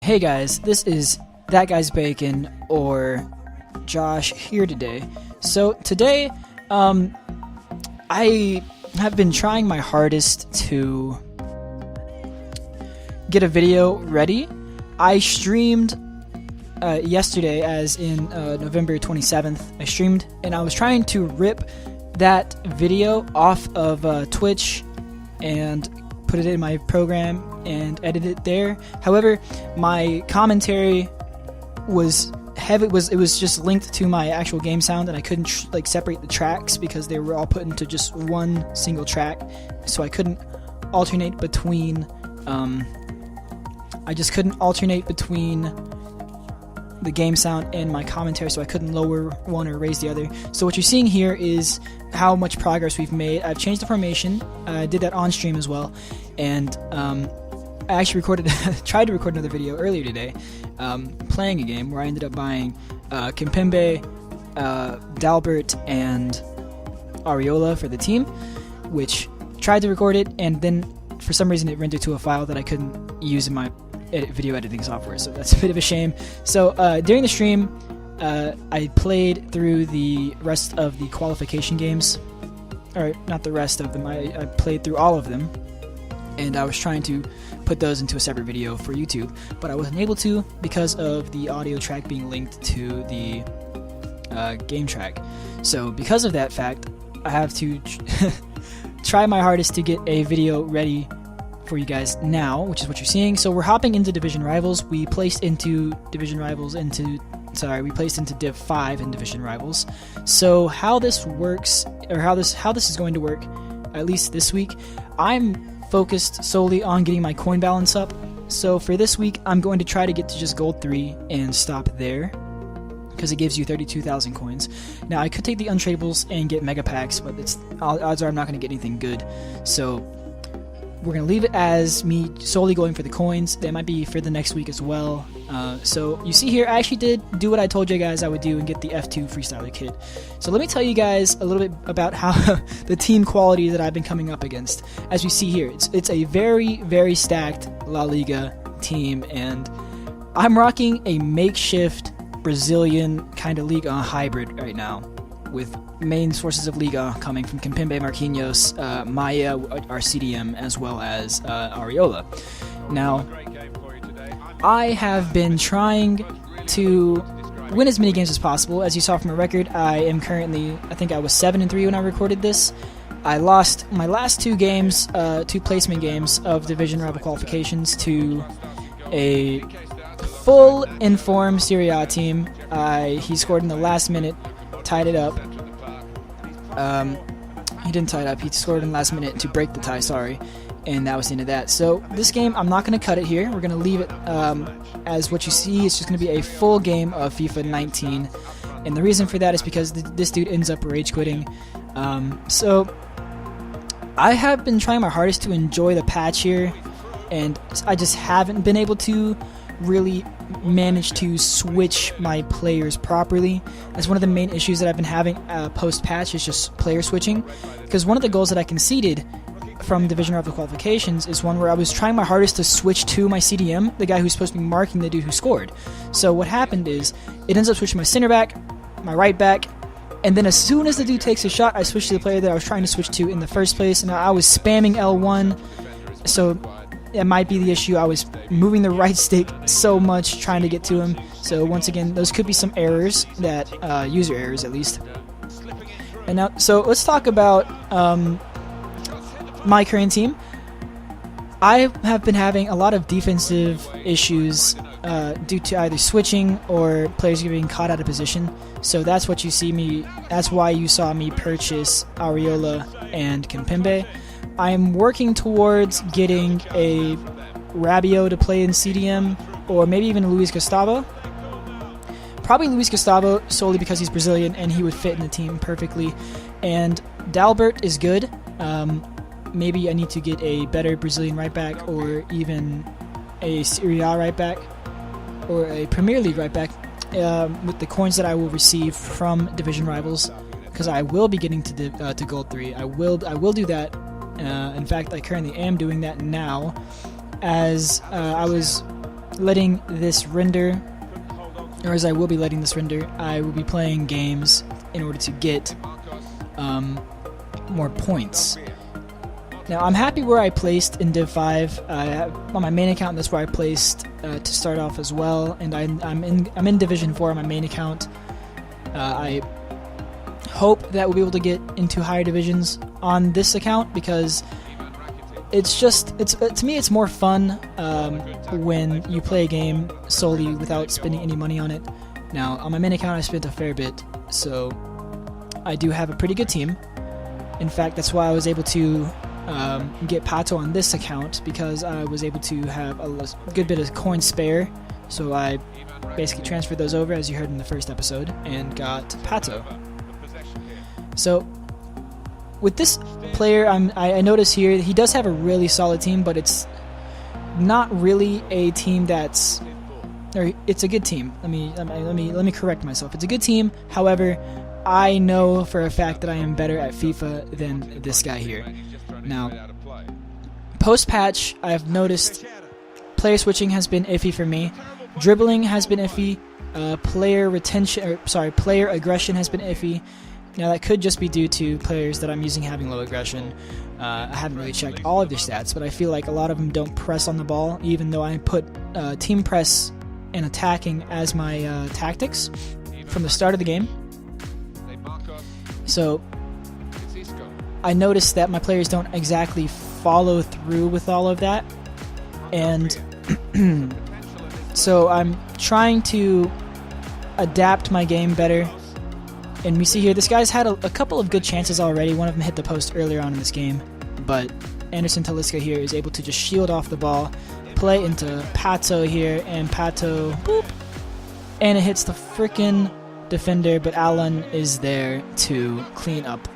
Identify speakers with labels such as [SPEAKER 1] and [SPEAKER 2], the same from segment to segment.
[SPEAKER 1] Hey guys, this is ThatGuysBacon or Josh here today. So today, I have been trying my hardest to get a video ready. I streamed yesterday, as in November 27th. I streamed and I was trying to rip that video off of Twitch and put it in my program and edit it there. However, my commentary was heavy. It was just linked to my actual game sound, and I couldn't separate the tracks because they were all put into just one single track. So I couldn't alternate between. I just couldn't alternate between the game sound and my commentary, so I couldn't lower one or raise the other. So what you're seeing here is how much progress we've made. I've changed the formation. I did that on stream as well, and I actually tried to record another video earlier today, playing a game where I ended up buying Kimpembe, Dalbert, and Areola for the team, which tried to record it, and then for some reason it rendered to a file that I couldn't use in my video editing software, so that's a bit of a shame. So during the stream, I played through the rest of the qualification games, or not the rest of them, I played through all of them, and I was trying to put those into a separate video for YouTube, but I wasn't able to because of the audio track being linked to the game track. So because of that fact, I have to try my hardest to get a video ready for you guys now, which is what you're seeing. So we're hopping into Division Rivals. We placed into Div 5 in Division Rivals. So how this works, or how this is going to work, at least this week, I'm focused solely on getting my coin balance up. So for this week, I'm going to try to get to just Gold 3 and stop there, because it gives you 32,000 coins. Now I could take the untradables and get mega packs, but odds are I'm not going to get anything good. So we're going to leave it as me solely going for the coins. That might be for the next week as well. So you see here, I actually did do what I told you guys I would do and get the F2 Freestyler kit. So let me tell you guys a little bit about how the team quality that I've been coming up against. As you see here, it's a very, very stacked La Liga team, and I'm rocking a makeshift Brazilian kind of Liga hybrid right now, with main sources of Liga coming from Kimpembe, Marquinhos, Maya, our CDM, as well as Areola. Now, I have been trying to win as many games as possible. As you saw from my record, I am currently, I think I was 7-3 when I recorded this. I lost my last two games, two placement games of Division Rival qualifications to a full informed Serie A team. He scored in the last minute, tied it up. He didn't tie it up, he scored in the last minute to break the tie, sorry, and that was the end of that. So this game, I'm not going to cut it here. We're going to leave it as what you see. It's just going to be a full game of FIFA 19, and the reason for that is because this dude ends up rage quitting. So I have been trying my hardest to enjoy the patch here, and I just haven't been able to really manage to switch my players properly. That's one of the main issues that I've been having post-patch, is just player switching, because one of the goals that I conceded from Division Rival qualifications is one where I was trying my hardest to switch to my CDM, the guy who's supposed to be marking the dude who scored. So what happened is, it ends up switching my center back, my right back, and then as soon as the dude takes a shot, I switch to the player that I was trying to switch to in the first place, and I was spamming L1, so that might be the issue. I was moving the right stick so much trying to get to him. So once again, those could be some errors, that user errors at least. And now, so let's talk about my current team. I have been having a lot of defensive issues due to either switching or players getting caught out of position. So that's what you see me. That's why you saw me purchase Areola and Kimpembe. I'm working towards getting a Rabiot to play in CDM, or maybe even Luis Gustavo. Probably Luis Gustavo, solely because he's Brazilian and he would fit in the team perfectly. And Dalbert is good. Maybe I need to get a better Brazilian right back, or even a Serie A right back, or a Premier League right back, with the coins that I will receive from Division Rivals, because I will be getting to Gold 3. I will do that. In fact, I currently am doing that now, as I was letting this render, or as I will be letting this render, I will be playing games in order to get more points. Now I'm happy where I placed in Div 5. On my main account, that's where I placed to start off as well, and I'm in Division 4 on my main account. I hope that we'll be able to get into higher divisions on this account, because it's just to me it's more fun when you play a game solely without spending any money on it. Now on my main account I spent a fair bit, so I do have a pretty good team. In fact, that's why I was able to get Pato on this account, because I was able to have a good bit of coins spare, so I basically transferred those over, as you heard in the first episode, and got Pato. So with this player, I notice here he does have a really solid team, but it's not really a team that's, or it's a good team. Let me correct myself. It's a good team. However, I know for a fact that I am better at FIFA than this guy here. Now, post-patch, I've noticed player switching has been iffy for me. Dribbling has been iffy. Player aggression has been iffy. Now, that could just be due to players that I'm using having low aggression. I haven't really checked all of their stats, but I feel like a lot of them don't press on the ball, even though I put team press and attacking as my tactics from the start of the game. So I noticed that my players don't exactly follow through with all of that, and so I'm trying to adapt my game better. And we see here this guy's had a couple of good chances already. One of them hit the post earlier on in this game, but Anderson Talisca here is able to just shield off the ball, play into Pato here, and Pato, boop, and it hits the frickin' defender, but Alan is there to clean up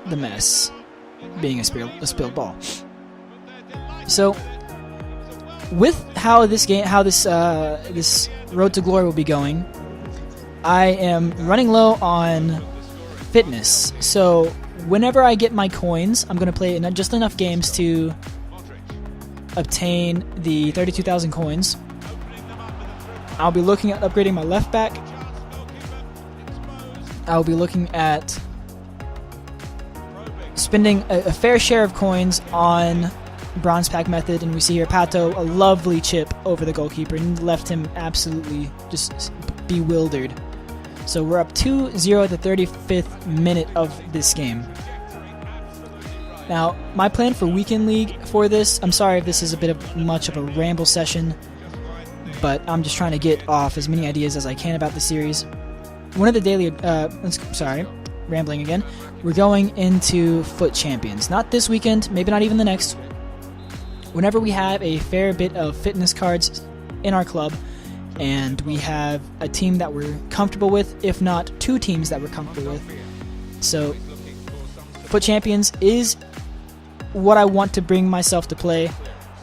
[SPEAKER 1] the mess, being a spilled ball. So with how this Road to Glory will be going, I am running low on fitness. So whenever I get my coins, I'm going to play just enough games to obtain the 32,000 coins. I'll be looking at upgrading my left back. I'll be looking at spending a fair share of coins on bronze pack method, and we see here Pato, a lovely chip over the goalkeeper, and left him absolutely just bewildered. So we're up 2-0 at the 35th minute of this game. Now, my plan for Weekend League for this, I'm sorry if this is a bit of much of a ramble session, but I'm just trying to get off as many ideas as I can about the series. One of the daily, rambling again, we're going into Foot Champions. Not this weekend, maybe not even the next. Whenever we have a fair bit of fitness cards in our club, and we have a team that we're comfortable with, if not two teams that we're comfortable with. So, Foot Champions is what I want to bring myself to play.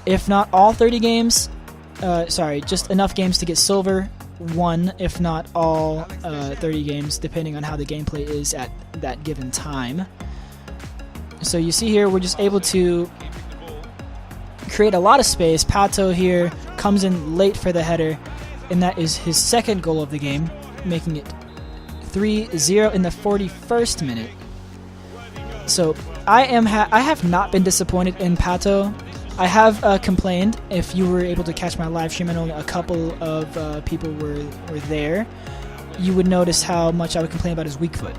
[SPEAKER 1] If not all 30 games, just enough games to get Silver 1, if not all 30 games, depending on how the gameplay is at that given time. So you see here, we're just able to create a lot of space. Pato here comes in late for the header, and that is his second goal of the game, making it 3-0 in the 41st minute. So I have not been disappointed in Pato. I have complained. If you were able to catch my live stream and only a couple of people were there, you would notice how much I would complain about his weak foot.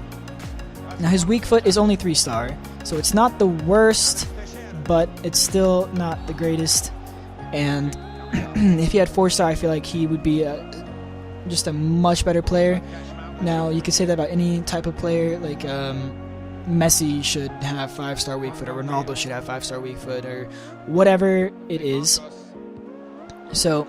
[SPEAKER 1] Now his weak foot is only 3-star, so it's not the worst, but it's still not the greatest. And if he had 4-star, I feel like he would be just a much better player. Now, you could say that about any type of player, like Messi should have 5-star weak foot, or Ronaldo should have 5-star weak foot, or whatever it is. So,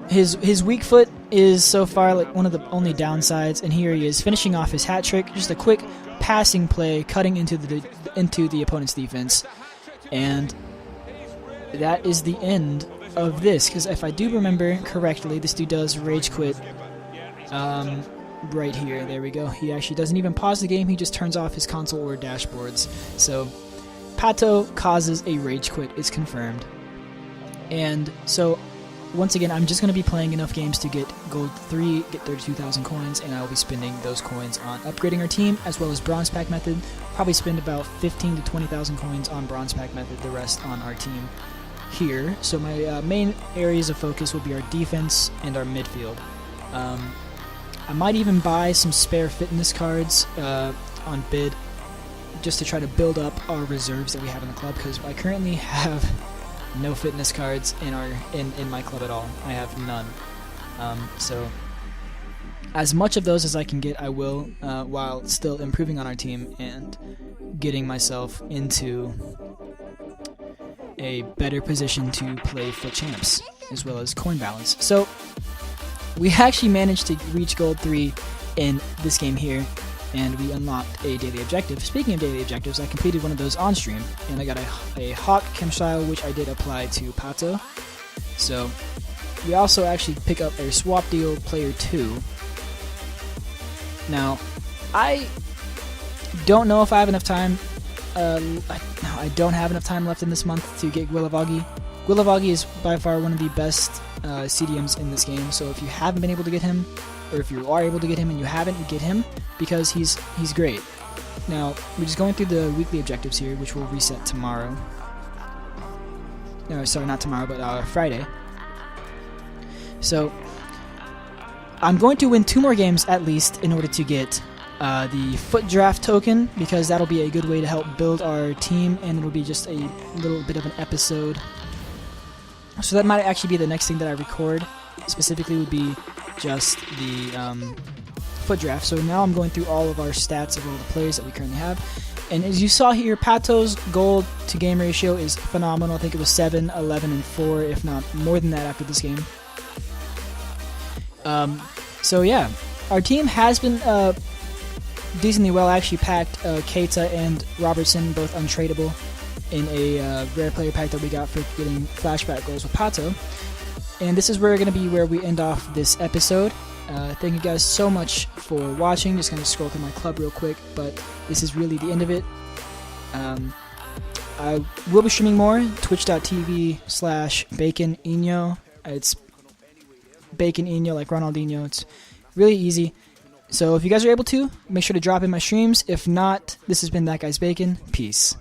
[SPEAKER 1] his weak foot is so far like one of the only downsides, and here he is finishing off his hat trick. Just a quick passing play, cutting into the opponent's defense, and that is the end of this, because if I do remember correctly, this dude does rage quit right here. There we go. He actually doesn't even pause the game, he just turns off his console or dashboards. So Pato causes a rage quit, it's confirmed. And so, once again, I'm just going to be playing enough games to get Gold 3, get 32,000 coins, and I will be spending those coins on upgrading our team, as well as Bronze Pack Method. Probably spend about 15 to 20,000 coins on Bronze Pack Method, the rest on our team here. So my main areas of focus will be our defense and our midfield. I might even buy some spare fitness cards on bid, just to try to build up our reserves that we have in the club, because I currently have no fitness cards in my club at all. I have none. So as much of those as I can get, I will, while still improving on our team and getting myself into a better position to play for champs, as well as coin balance. So we actually managed to reach Gold 3 in this game here, and we unlocked a daily objective. Speaking of daily objectives, I completed one of those on stream, and I got a Hawk chem style, which I did apply to Pato. So we also actually pick up a swap deal player 2. Now, I don't know if I have enough time. I don't have enough time left in this month to get Guilavagi. Guilavagi is by far one of the best CDMs in this game, so if you haven't been able to get him, or if you are able to get him and you haven't, get him, because he's great. Now, we're just going through the weekly objectives here, which will reset tomorrow. No, sorry, not tomorrow, but Friday. So, I'm going to win 2 more games at least in order to get the foot draft token, because that'll be a good way to help build our team, and it'll be just a little bit of an episode. So that might actually be the next thing that I record, specifically would be just the foot draft. So now I'm going through all of our stats of all the players that we currently have. And as you saw here, Pato's gold to game ratio is phenomenal. I think it was 7, 11, and 4, if not more than that after this game. So yeah, our team has been decently well. I actually packed Keita and Robertson, both untradeable, in a rare player pack that we got for getting flashback goals with Pato. And this is where we're going to be where we end off this episode. Thank you guys so much for watching. Just going to scroll through my club real quick, but this is really the end of it. I will be streaming more, twitch.tv/baconinho. It's baconinho like Ronaldinho. It's really easy. So if you guys are able to, make sure to drop in my streams. If not, this has been ThatGuysBacon. Peace.